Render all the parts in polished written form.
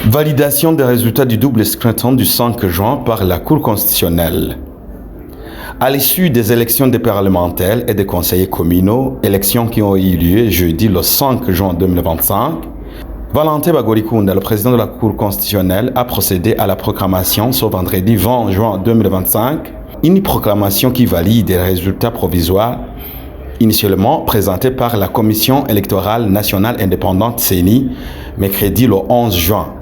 Validation des résultats du double scrutin du 5 juin par la Cour constitutionnelle. À l'issue des élections des parlementaires et des conseillers communaux, élections qui ont eu lieu jeudi le 5 juin 2025, Valentin Bagorikunda, le président de la Cour constitutionnelle, a procédé à la proclamation ce vendredi 20 juin 2025, une proclamation qui valide les résultats provisoires initialement présentés par la Commission électorale nationale indépendante CENI, mercredi le 11 juin.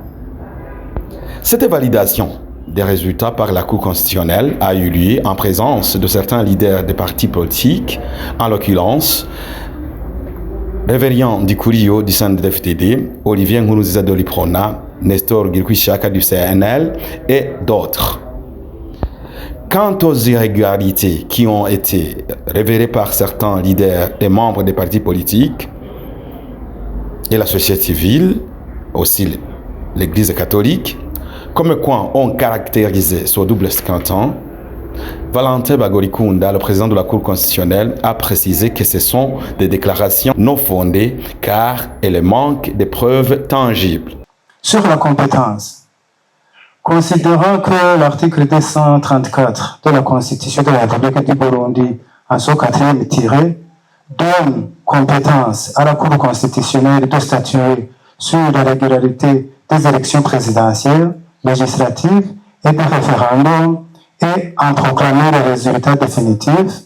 Cette validation des résultats par la Cour constitutionnelle a eu lieu en présence de certains leaders des partis politiques, en l'occurrence Révérend Dikurio du CNDD-FDD, Olivier Nkuruziza de l'IPRONA, Nestor Girkwishaka du CNL et d'autres. Quant aux irrégularités qui ont été révélées par certains leaders et membres des partis politiques et la société civile, aussi l'Église catholique, comme quoi ont caractérisé ce double scrutin, Valentin Bagorikunda, le président de la Cour constitutionnelle, a précisé que ce sont des déclarations non fondées car elles manquent de preuves tangibles. Sur la compétence, considérant que l'article 234 de la Constitution de la République du Burundi, en son quatrième tiré, donne compétence à la Cour constitutionnelle de statuer sur la régularité des élections présidentielles, législatives et des référendums et en proclamer les résultats définitifs.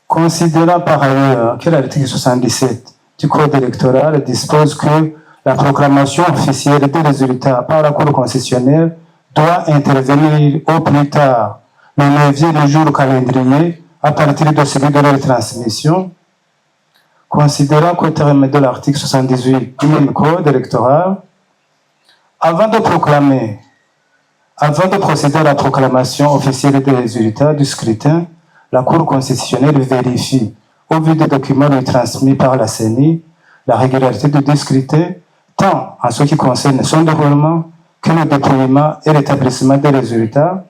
Considérant par ailleurs que l'article 77 du Code électoral dispose que la proclamation officielle des résultats par la Cour constitutionnelle doit intervenir au plus tard le 9e jour calendrier à partir de celui de leur transmission. Considérant qu'au terme de l'article 78 du même Code électoral, avant de procéder à la proclamation officielle des résultats du scrutin, la Cour constitutionnelle vérifie, au vu des documents lui transmis par la CENI, la régularité du scrutin, tant en ce qui concerne son déroulement que le déploiement et l'établissement des résultats.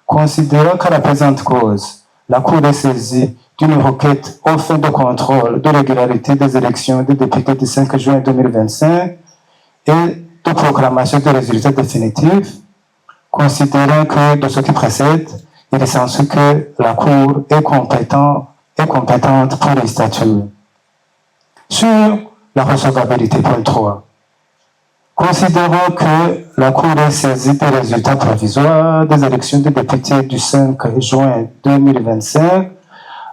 Considérant qu'à la présente cause, la Cour est saisie d'une requête au fin de contrôle de régularité des élections des députés du 5 juin 2025 et de proclamation des résultats définitifs, considérant que de ce qui précède, il est censé que la Cour est compétente pour les statuts. Sur la recevabilité, point 3. Considérant que la Cour est saisie des résultats provisoires des élections des députés du 5 juin 2025,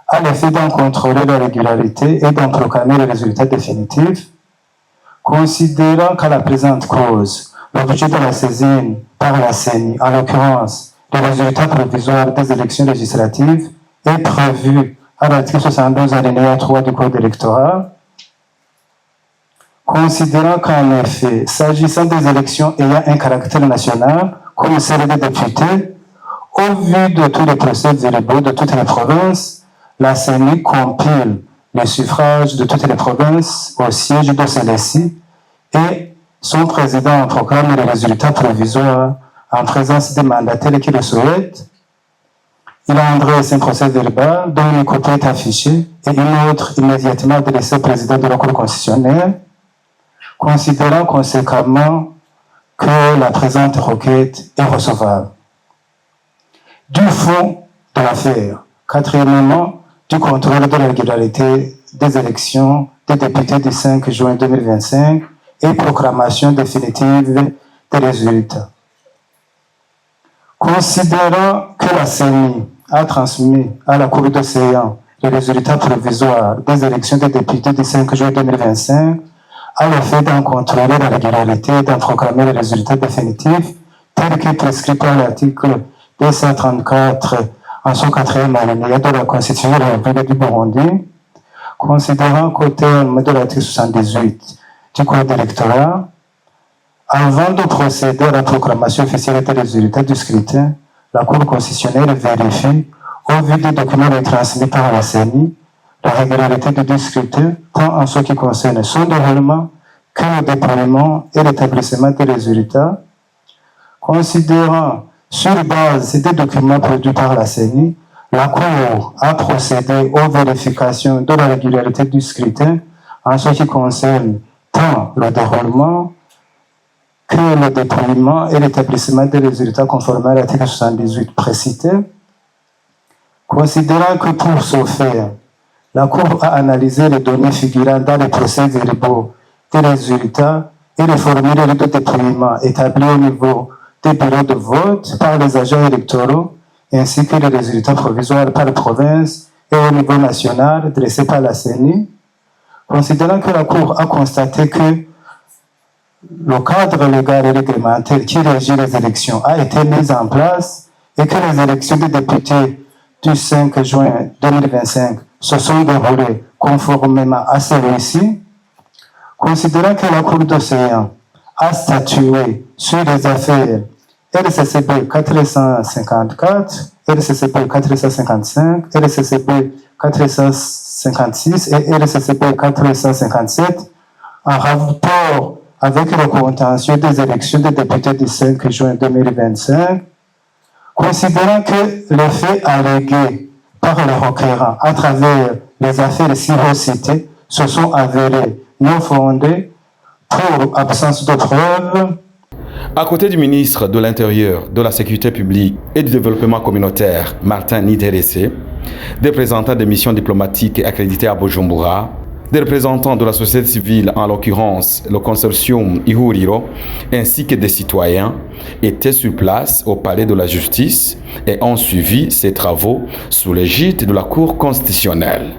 à l'effet d'en contrôler la régularité et d'en proclamer les résultats définitifs, considérant qu'à la présente cause, l'objet de la saisine par la CENI, en l'occurrence les résultats provisoires des élections législatives, est prévu à l'article 72 alinéa 3 du Code électoral, considérant qu'en effet, s'agissant des élections ayant un caractère national, comme celle des députés, au vu de tous les procès-verbaux de toutes les provinces, la CENI compile les suffrages de toutes les provinces au siège de celles-ci et son président proclame les résultats provisoires en présence des mandataires qui le souhaitent. Il adresse un procès verbal dont une copie est affichée et une autre immédiatement adressée au président de la Cour constitutionnelle, considérant conséquemment que la présente requête est recevable. Du fond de l'affaire, quatrièmement, du contrôle de la régularité des élections des députés du 5 juin 2025 et proclamation définitive des résultats. Considérant que la CENI a transmis à la Cour de séance les résultats provisoires des élections des députés du 5 juin 2025, à l'effet d'en contrôler la régularité et d'en proclamer les résultats définitifs, tels que prescrits par l'article 234 en son quatrième alinéa de la Constitution de la République du Burundi, considérant qu'au terme de l'article 78 du Code électoral, avant de procéder à la proclamation officielle des résultats du scrutin, la Cour constitutionnelle vérifie, au vu des documents transmis par la CENI, la régularité du scrutin, tant en ce qui concerne son déroulement que le déploiement et l'établissement des résultats, considérant sur base des documents produits par la CENI, la Cour a procédé aux vérifications de la régularité du scrutin en ce qui concerne tant le déroulement que le déploiement et l'établissement des résultats conformes à l'article 78 précité. Considérant que pour ce faire, la Cour a analysé les données figurant dans les procès-verbaux des résultats et les formulaires de déploiement établis au niveau des bureaux de vote par les agents électoraux, ainsi que les résultats provisoires par province et au niveau national dressés par la CENI. Considérant que la Cour a constaté que le cadre légal et réglementaire qui régit les élections a été mis en place et que les élections des députés du 5 juin 2025 se sont déroulées conformément à celui-ci, considérant que la Cour d'Océan a statué sur les affaires LCCP 454, LCCP 455, LCCP 456 et LCCP 457 en rapport avec le contentieux des élections des députés du 5 juin 2025, considérant que les faits allégués par les requérants à travers les affaires ci-citées se sont avérés non fondés pour absence de preuves. À côté du ministre de l'Intérieur, de la Sécurité publique et du Développement communautaire, Martin Niderese, des représentants des missions diplomatiques accrédités à Bujumbura, des représentants de la société civile, en l'occurrence le consortium Ihuriro, ainsi que des citoyens, étaient sur place au Palais de la Justice et ont suivi ces travaux sous l'égide de la Cour constitutionnelle.